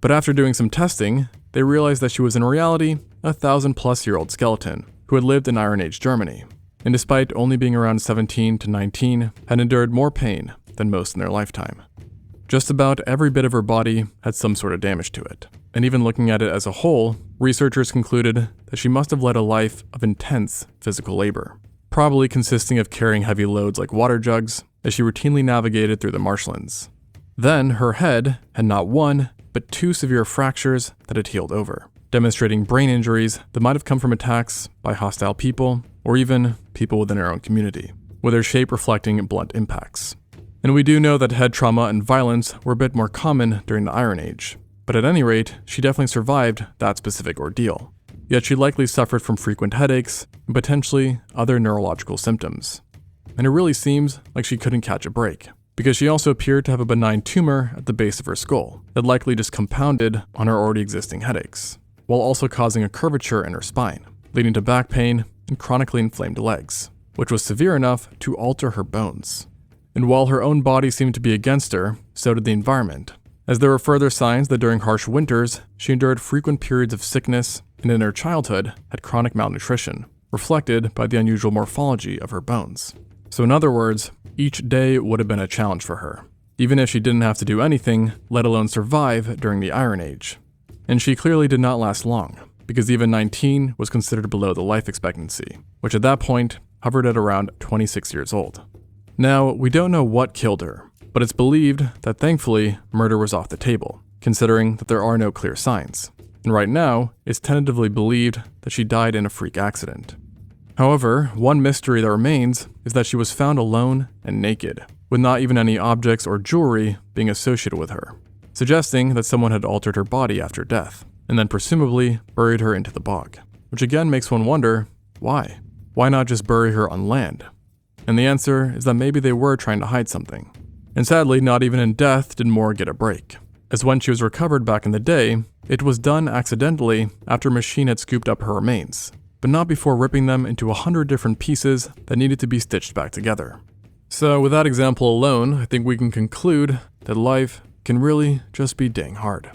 But after doing some testing, they realized that she was in reality a 1,000-plus-year-old skeleton who had lived in Iron Age Germany, and despite only being around 17 to 19, had endured more pain than most in their lifetime. Just about every bit of her body had some sort of damage to it, and even looking at it as a whole, researchers concluded that she must have led a life of intense physical labor, probably consisting of carrying heavy loads like water jugs as she routinely navigated through the marshlands. Then her head had not one, but 2 severe fractures that had healed over, demonstrating brain injuries that might have come from attacks by hostile people or even people within her own community, with her shape reflecting blunt impacts. And we do know that head trauma and violence were a bit more common during the Iron Age, but at any rate, she definitely survived that specific ordeal. Yet she likely suffered from frequent headaches and potentially other neurological symptoms. And it really seems like she couldn't catch a break, because she also appeared to have a benign tumor at the base of her skull that likely just compounded on her already existing headaches, while also causing a curvature in her spine, leading to back pain and chronically inflamed legs, which was severe enough to alter her bones. And while her own body seemed to be against her, so did the environment, as there were further signs that during harsh winters, she endured frequent periods of sickness and in her childhood had chronic malnutrition, reflected by the unusual morphology of her bones. So in other words, each day would have been a challenge for her, even if she didn't have to do anything, let alone survive during the Iron Age. And she clearly did not last long, because even 19 was considered below the life expectancy, which at that point hovered at around 26 years old. Now, we don't know what killed her, but it's believed that thankfully murder was off the table, considering that there are no clear signs. And right now, it's tentatively believed that she died in a freak accident. However, one mystery that remains is that she was found alone and naked, with not even any objects or jewelry being associated with her, suggesting that someone had altered her body after death, and then presumably buried her into the bog, which again makes one wonder, why? Why not just bury her on land? And the answer is that maybe they were trying to hide something. And sadly, not even in death did Moore get a break, as when she was recovered back in the day, it was done accidentally after a machine had scooped up her remains, but not before ripping them into 100 different pieces that needed to be stitched back together. So with that example alone, I think we can conclude that life can really just be dang hard.